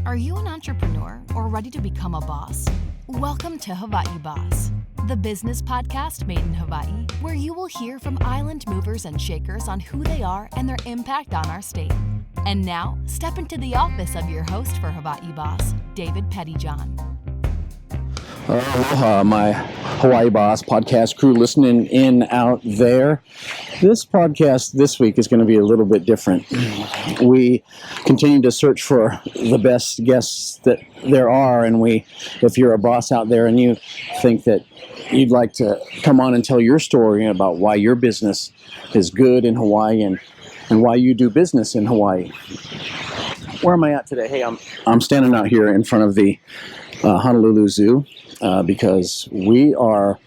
Are you an entrepreneur or ready to become a boss? Welcome to Hawaii Boss, the business podcast made in Hawaii, where you will hear from island movers and shakers on who they are and their impact on our state. And now, step into the office of your host for Hawaii Boss, David Pettijohn. Aloha, my Hawaii Boss podcast crew listening in out there. This podcast this week is going to be a little bit different. We continue to search for the best guests that there are, and if you're a boss out there and you think that you'd like to come on and tell your story about why your business is good in Hawaii and why you do business in Hawaii. Where am I at today? Hey, I'm standing out here in front of the Honolulu Zoo. Because we are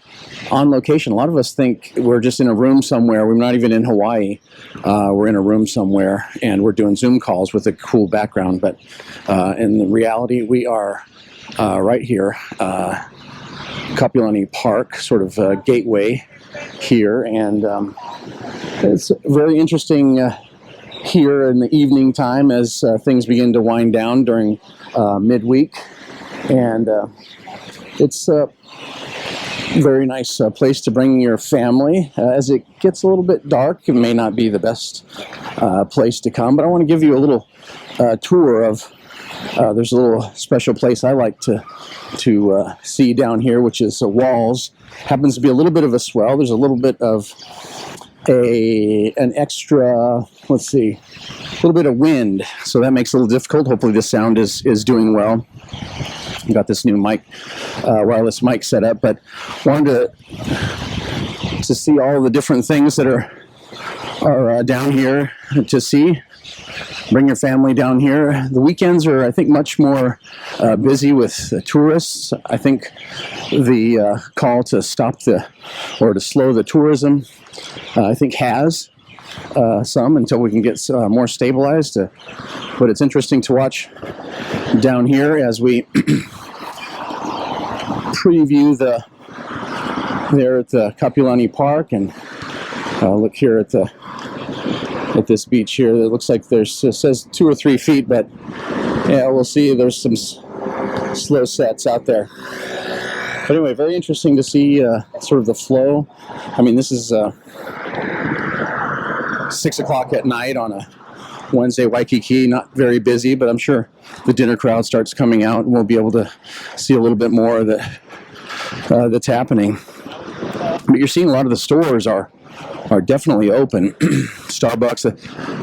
on location. A lot of us think we're just in a room somewhere. We're not even in Hawaii. We're in a room somewhere, and we're doing Zoom calls with a cool background. But in reality, we are right here, Kapolani Park, sort of gateway here. And it's very interesting here in the evening time as things begin to wind down during midweek. And it's a very nice place to bring your family. As it gets a little bit dark, it may not be the best place to come, but I want to give you a little tour of, there's a little special place I like to see down here, which is Walls. Happens to be a little bit of a swell. There's a little bit of an extra, a little bit of wind, so that makes it a little difficult. Hopefully the sound is doing well. Got this new wireless mic set up, but wanted to see all the different things that are down here to see. Bring your family down here. The weekends are, I think, much more busy with tourists. I think the call to to slow the tourism, I think has some until we can get more stabilized. But it's interesting to watch down here as we preview there at the Kapolani Park, and look here at this beach here. It looks like it says 2 or 3 feet, but yeah, we'll see. There's some slow sets out there. But anyway, very interesting to see sort of the flow. I mean, this is 6 o'clock at night on a Wednesday, Waikiki, not very busy, but I'm sure the dinner crowd starts coming out and we'll be able to see a little bit more that's happening. But you're seeing a lot of the stores are definitely open. Starbucks,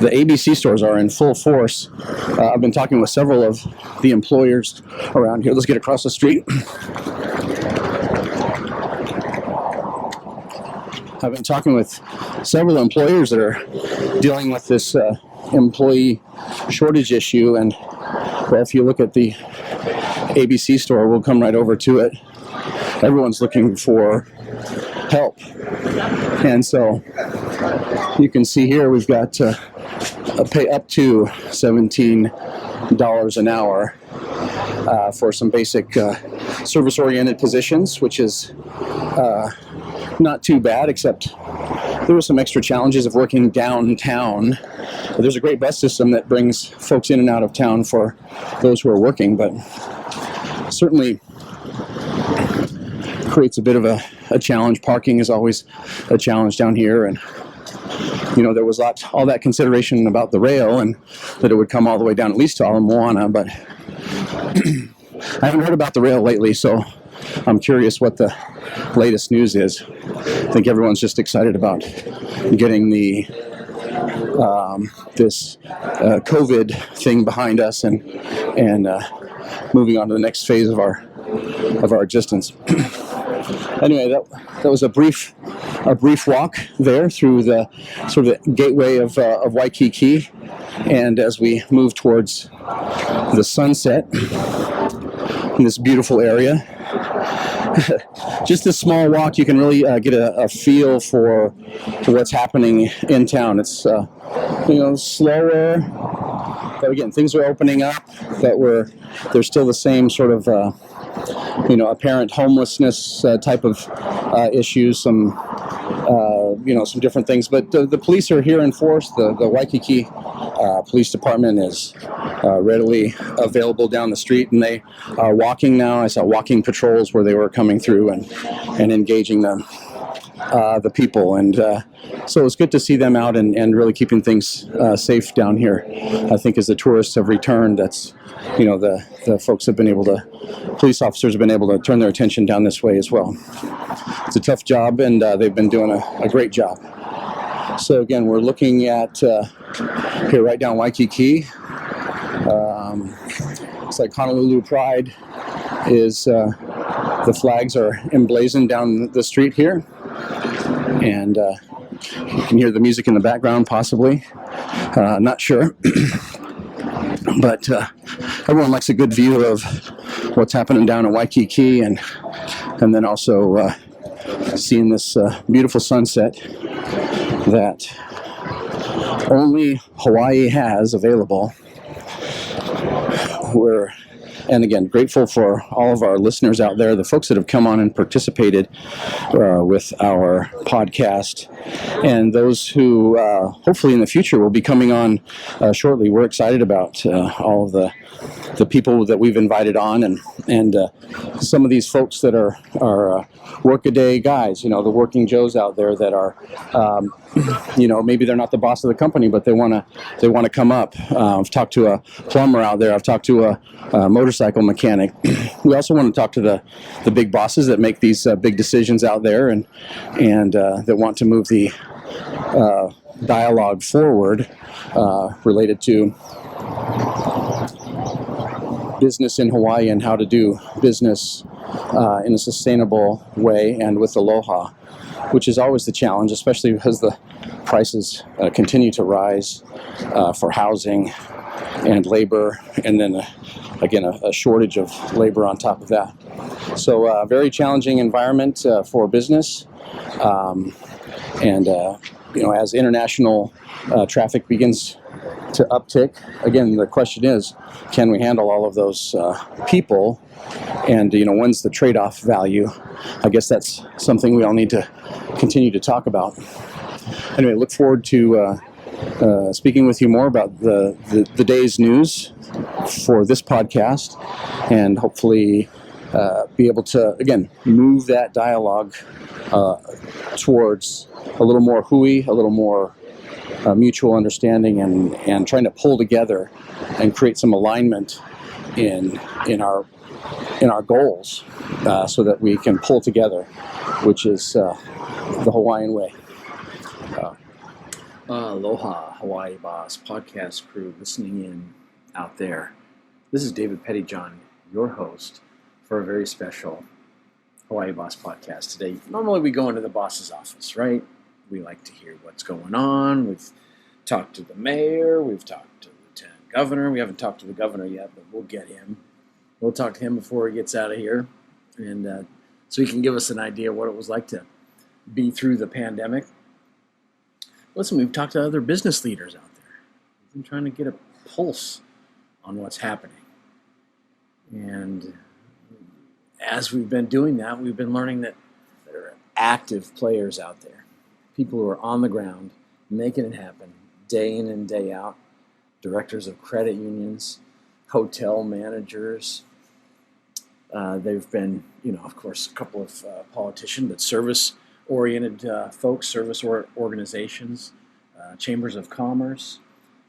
the ABC stores are in full force. I've been talking with several of the employers around here. Let's get across the street. I've been talking with several employers that are dealing with this employee shortage issue, and if you look at the ABC store, we'll come right over to it. Everyone's looking for help, and so you can see here we've got to pay up to $17 an hour for some basic service-oriented positions, which is not too bad, except there were some extra challenges of working downtown. There's a great bus system that brings folks in and out of town for those who are working, but certainly creates a bit of a challenge. Parking is always a challenge down here, and there was all that consideration about the rail and that it would come all the way down at least to Ala Moana, but I haven't heard about the rail lately, so I'm curious what the latest news is. I think everyone's just excited about getting this COVID thing behind us and moving on to the next phase of our existence. Anyway, that was a brief walk there through the sort of the gateway of Waikiki, and as we move towards the sunset in this beautiful area. Just a small walk, you can really get a feel for what's happening in town. It's slower, but again, things are opening up. There's still the same sort of apparent homelessness type of issues. Some different things. But the police are here in force. The Waikiki Police department is readily available down the street, and they are walking now. I saw walking patrols where they were coming through and engaging the people, and so it's good to see them out and really keeping things safe down here. I think as the tourists have returned, that's, the folks have been able to, police officers have been able to turn their attention down this way as well. It's a tough job, and they've been doing a great job. So again, we're looking at here right down Waikiki. It's like Honolulu Pride is, the flags are emblazoned down the street here. And you can hear the music in the background, possibly. Not sure. But everyone likes a good view of what's happening down in Waikiki, and then also seeing this beautiful sunset that only Hawaii has available. And again, grateful for all of our listeners out there, the folks that have come on and participated with our podcast, and those who hopefully in the future will be coming on shortly. We're excited about all of the people that we've invited on, and some of these folks that are work-a-day guys, the working Joes out there that are, maybe they're not the boss of the company, but they want to come up. I've talked to a plumber out there. I've talked to a motorcycle mechanic. We also want to talk to the big bosses that make these big decisions out there, and that want to move the dialogue forward related to business in Hawaii and how to do business in a sustainable way and with aloha, which is always the challenge, especially because the prices continue to rise for housing and labor, and then again a shortage of labor on top of that. So a very challenging environment for business, and as international traffic begins to uptick, again the question is, can we handle all of those people, and when's the trade-off value? I guess that's something we all need to continue to talk about. Anyway, look forward to speaking with you more about the day's news for this podcast, and hopefully be able to, again, move that dialogue towards a little more hui, a little more mutual understanding, and trying to pull together and create some alignment in our goals, so that we can pull together, which is the Hawaiian way. Aloha, Hawaii Boss podcast crew listening in out there. This is David Pettijohn, your host for a very special Hawaii Boss podcast today. Normally we go into the boss's office, right? We like to hear what's going on. We've talked to the mayor. We've talked to the lieutenant governor. We haven't talked to the governor yet, but we'll get him. We'll talk to him before he gets out of here, and so he can give us an idea of what it was like to be through the pandemic. Listen, we've talked to other business leaders out there. We've been trying to get a pulse on what's happening. And as we've been doing that, we've been learning that there are active players out there, people who are on the ground, making it happen, day in and day out, directors of credit unions, hotel managers. They've been, of course, a couple of politicians, but service-oriented folks, service organizations, chambers of commerce,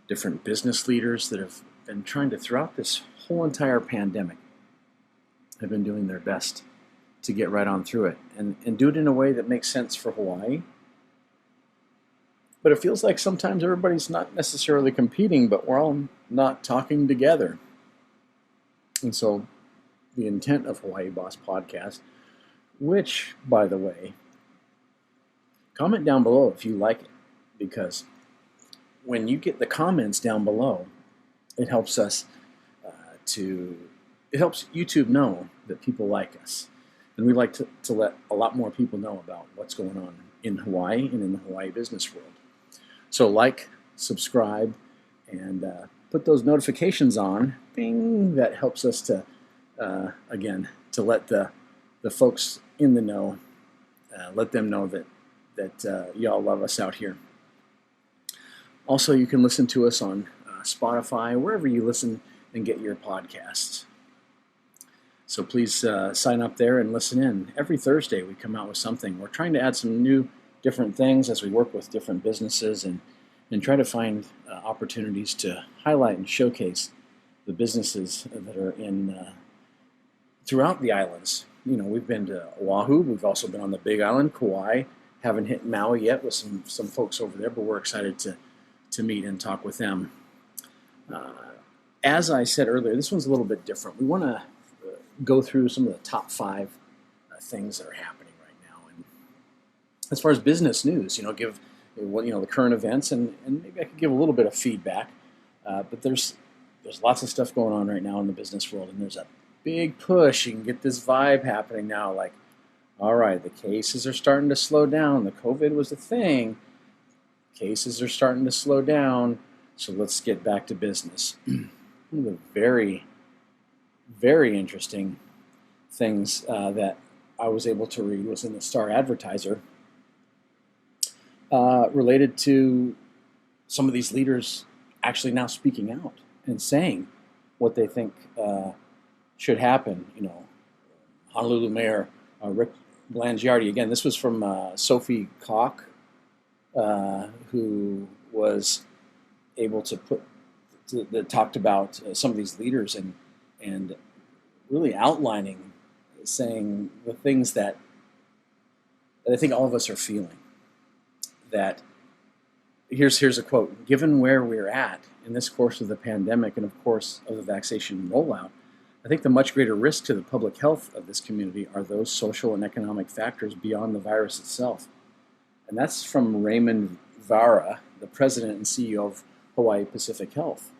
different business leaders that have been trying to, throughout this whole entire pandemic, have been doing their best to get right on through it and do it in a way that makes sense for Hawaii. But it feels like sometimes everybody's not necessarily competing, but we're all not talking together. And so the intent of Hawaii Boss Podcast, which, by the way, comment down below if you like it, because when you get the comments down below, it helps us it helps YouTube know that people like us. And we like to let a lot more people know about what's going on in Hawaii and in the Hawaii business world. So like, subscribe, and put those notifications on. Bing! That helps us to, again, to let the folks in the know, let them know that y'all love us out here. Also, you can listen to us on Spotify, wherever you listen and get your podcasts. So please sign up there and listen in. Every Thursday we come out with something. We're trying to add some new, different things as we work with different businesses and try to find opportunities to highlight and showcase the businesses that are in throughout the islands. We've been to Oahu. We've also been on the Big Island, Kauai. Haven't hit Maui yet with some folks over there, but we're excited to meet and talk with them. As I said earlier, this one's a little bit different. We want to go through some of the top 5 things that are happening right now. And as far as business news, give the current events, and maybe I could give a little bit of feedback. But there's lots of stuff going on right now in the business world, and there's a big push. You can get this vibe happening now, like, all right, the cases are starting to slow down. The COVID was a thing. Cases are starting to slow down, so let's get back to business. One of the very, very interesting things that I was able to read was in the Star Advertiser, related to some of these leaders actually now speaking out and saying what they think should happen. Honolulu Mayor Rick Blangiardi, again, this was from Sophie Koch, who was able to that talked about some of these leaders and really outlining, saying the things that I think all of us are feeling. That here's a quote: "Given where we're at in this course of the pandemic and of course of the vaccination rollout, I think the much greater risk to the public health of this community are those social and economic factors beyond the virus itself." And that's from Raymond Vara, the president and CEO of Hawaii Pacific Health.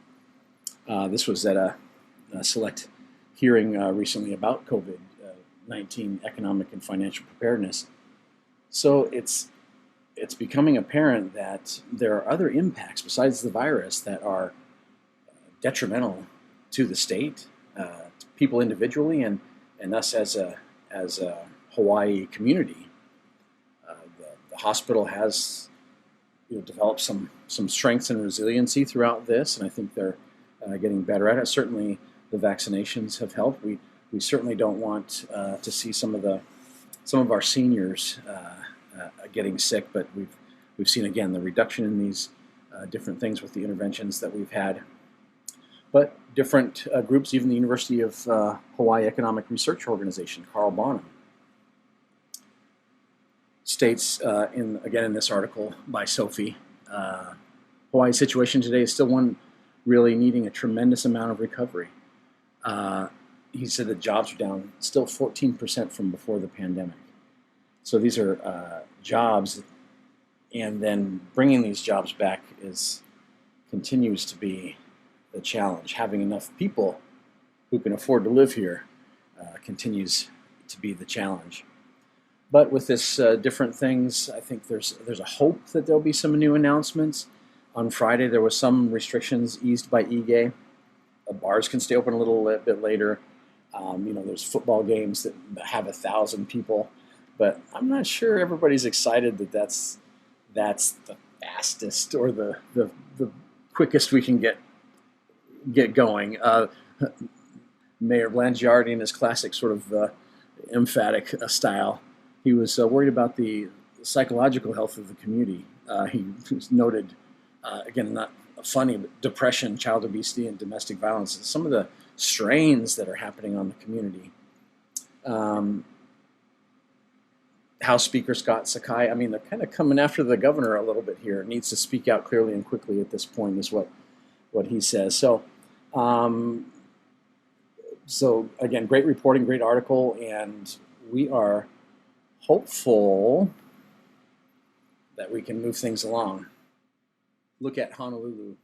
This was at a select hearing recently about COVID-19 economic and financial preparedness. So it's becoming apparent that there are other impacts besides the virus that are detrimental to the state, to people individually, and us as a Hawaii community. The hospital has developed some strengths and resiliency throughout this, and I think they're getting better at it. Certainly, the vaccinations have helped. We certainly don't want to see some of our seniors getting sick, but we've seen again the reduction in these different things with the interventions that we've had. But different groups, even the University of Hawaii Economic Research Organization, Carl Bonham, states in this article by Sophie, Hawaii's situation today is still one really needing a tremendous amount of recovery. He said that jobs are down still 14% from before the pandemic. So these are jobs, and then bringing these jobs back continues to be the challenge. Having enough people who can afford to live here continues to be the challenge. But with this different things, I think there's a hope that there'll be some new announcements. On Friday, there was some restrictions eased by EGA. Bars can stay open a little bit later. There's football games that have 1,000 people, but I'm not sure everybody's excited that that's the fastest or the quickest we can get going. Mayor Blangiardi, in his classic sort of emphatic style, he was worried about the psychological health of the community. He noted, again, not funny, but depression, child obesity, and domestic violence. Some of the strains that are happening on the community. House Speaker Scott Sakai, they're kind of coming after the governor a little bit here. Needs to speak out clearly and quickly at this point, is what he says. So again, great reporting, great article, and we are hopeful that we can move things along. Look at Honolulu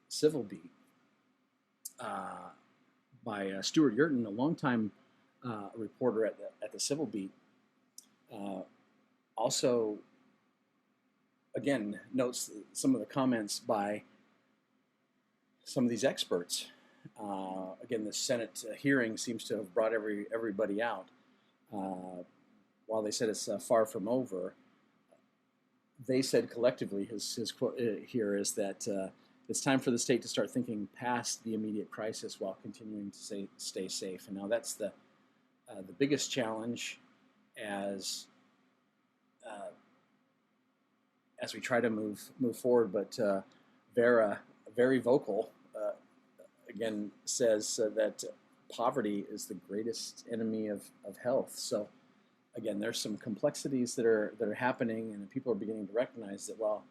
Civil Beat by Stuart Yurton, a longtime reporter at the Civil Beat. Also, again, notes some of the comments by some of these experts. Again, the Senate hearing seems to have brought everybody out. While they said it's far from over, they said collectively, his quote here is that it's time for the state to start thinking past the immediate crisis while continuing to stay safe. And now that's the biggest challenge as we try to move forward. But Vera, very vocal, again says that poverty is the greatest enemy of health. So again, there's some complexities that are happening, and people are beginning to recognize that while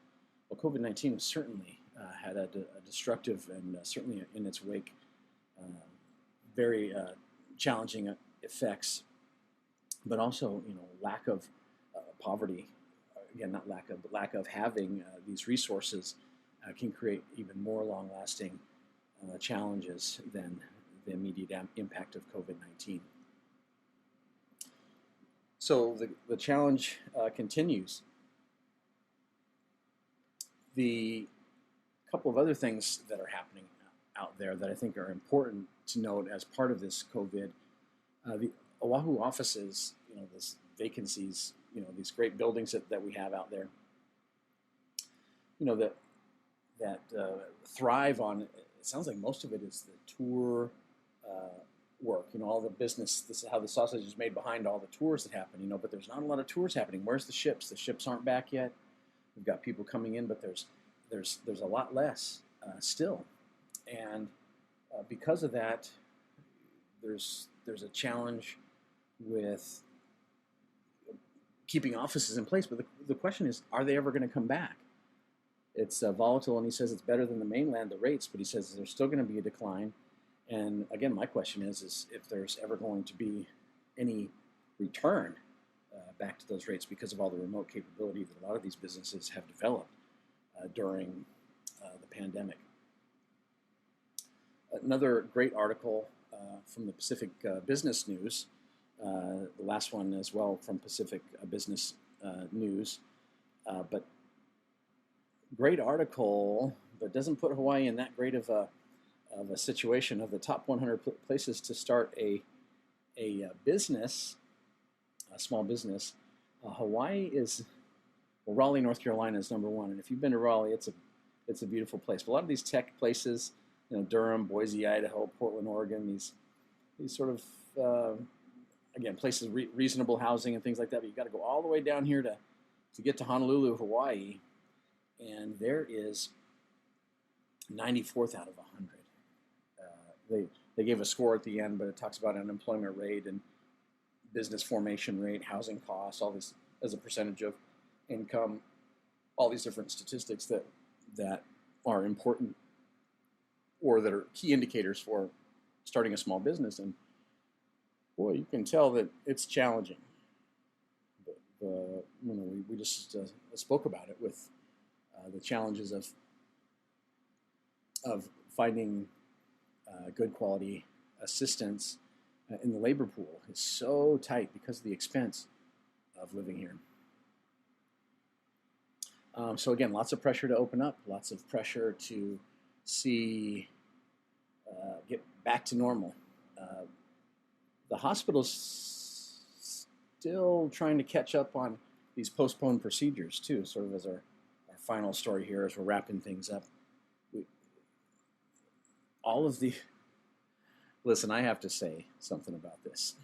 COVID-19 certainly had a destructive and certainly in its wake very challenging effects, but also lack of poverty, again not lack of, but lack of having these resources can create even more long-lasting challenges than the immediate impact of COVID-19. So the challenge continues. The couple of other things that are happening out there that I think are important to note as part of this COVID, the Oahu offices, this vacancies, these great buildings that we have out there, that thrive on, it sounds like most of it is the tour work, all the business. This is how the sausage is made behind all the tours that happen, but there's not a lot of tours happening. Where's the ships? The ships aren't back yet. We've got people coming in, but there's a lot less still, and because of that, there's a challenge with keeping offices in place. But the question is, are they ever going to come back? It's volatile, and he says it's better than the mainland, the rates, but he says there's still going to be a decline. And again, my question is if there's ever going to be any return back to those rates because of all the remote capability that a lot of these businesses have developed during the pandemic. Another great article from the Pacific Business News, the last one as well from Pacific Business News, but great article, but doesn't put Hawaii in that great of a situation. Of the top 100 places to start a business, a small business, Hawaii is, Raleigh, North Carolina is number one. And if you've been to Raleigh, it's a beautiful place. But a lot of these tech places, Durham, Boise, Idaho, Portland, Oregon, these sort of again places, reasonable housing and things like that. But you got to go all the way down here to get to Honolulu, Hawaii, and there is 94th out of 100. They gave a score at the end, but it talks about unemployment rate and business formation rate, housing costs, all this as a percentage of income, all these different statistics that are important or that are key indicators for starting a small business. And boy, you can tell that it's challenging. We just spoke about it with the challenges of finding good quality assistance in the labor pool is so tight because of the expense of living here. So again, lots of pressure to open up, lots of pressure to see get back to normal. The hospital's still trying to catch up on these postponed procedures too, sort of as our final story here as we're wrapping things up. Listen, I have to say something about this.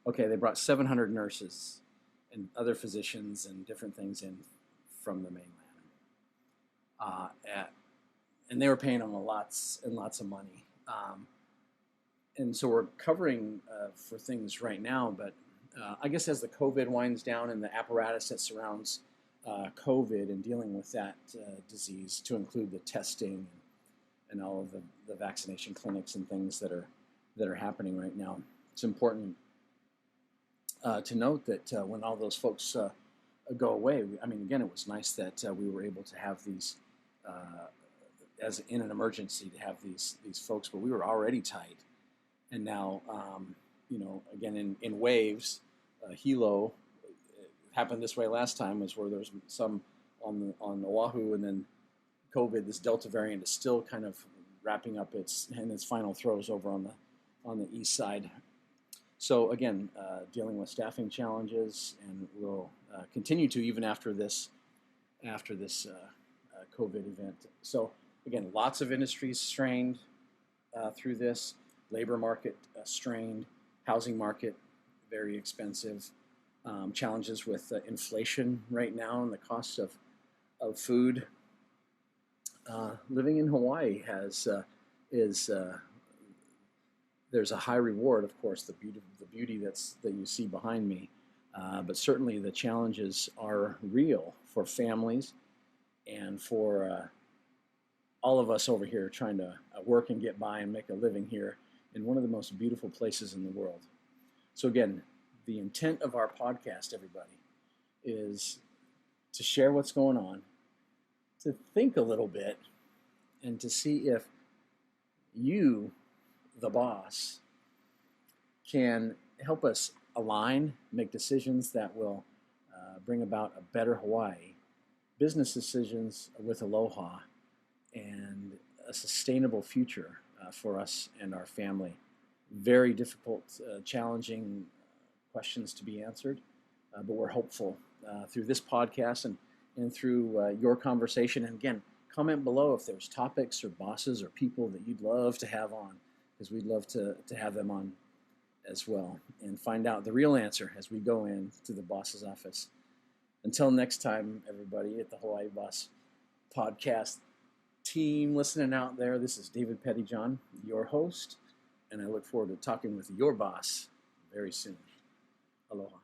Okay, they brought 700 nurses and other physicians and different things in from the mainland. And they were paying them lots and lots of money. And so we're covering for things right now, but I guess as the COVID winds down and the apparatus that surrounds COVID and dealing with that disease, to include the testing and all of the vaccination clinics and things that are happening right now, it's important to note that when all those folks go away, again, it was nice that we were able to have these as in an emergency to have these folks, but we were already tight, and now again in waves. Hilo happened this way last time, is where there's some on Oahu, and then COVID, this Delta variant, is still kind of wrapping up its final throes over on the east side. So again, dealing with staffing challenges, and we'll continue to even after this COVID event. So Again, lots of industries strained through this. Labor market strained. Housing market very expensive. Challenges with inflation right now and the cost of food. Living in Hawaii there's a high reward, of course, the beauty that you see behind me, but certainly the challenges are real for families and for all of us over here trying to work and get by and make a living here in one of the most beautiful places in the world. So again, the intent of our podcast, everybody, is to share what's going on, to think a little bit, and to see if you, the boss, can help us align, make decisions that will bring about a better Hawaii, business decisions with aloha, and a sustainable future for us and our family. Very difficult, challenging questions to be answered, but we're hopeful through this podcast and through your conversation. And again, comment below if there's topics or bosses or people that you'd love to have on, because we'd love to have them on as well and find out the real answer as we go into the boss's office. Until next time, everybody at the Hawaii Boss Podcast team listening out there, this is David Pettijohn, your host, and I look forward to talking with your boss very soon. Aloha.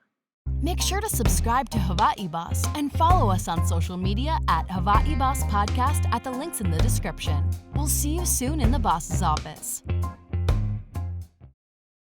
Make sure to subscribe to Hawaii Boss and follow us on social media at Hawaii Boss Podcast at the links in the description. We'll see you soon in the boss's office.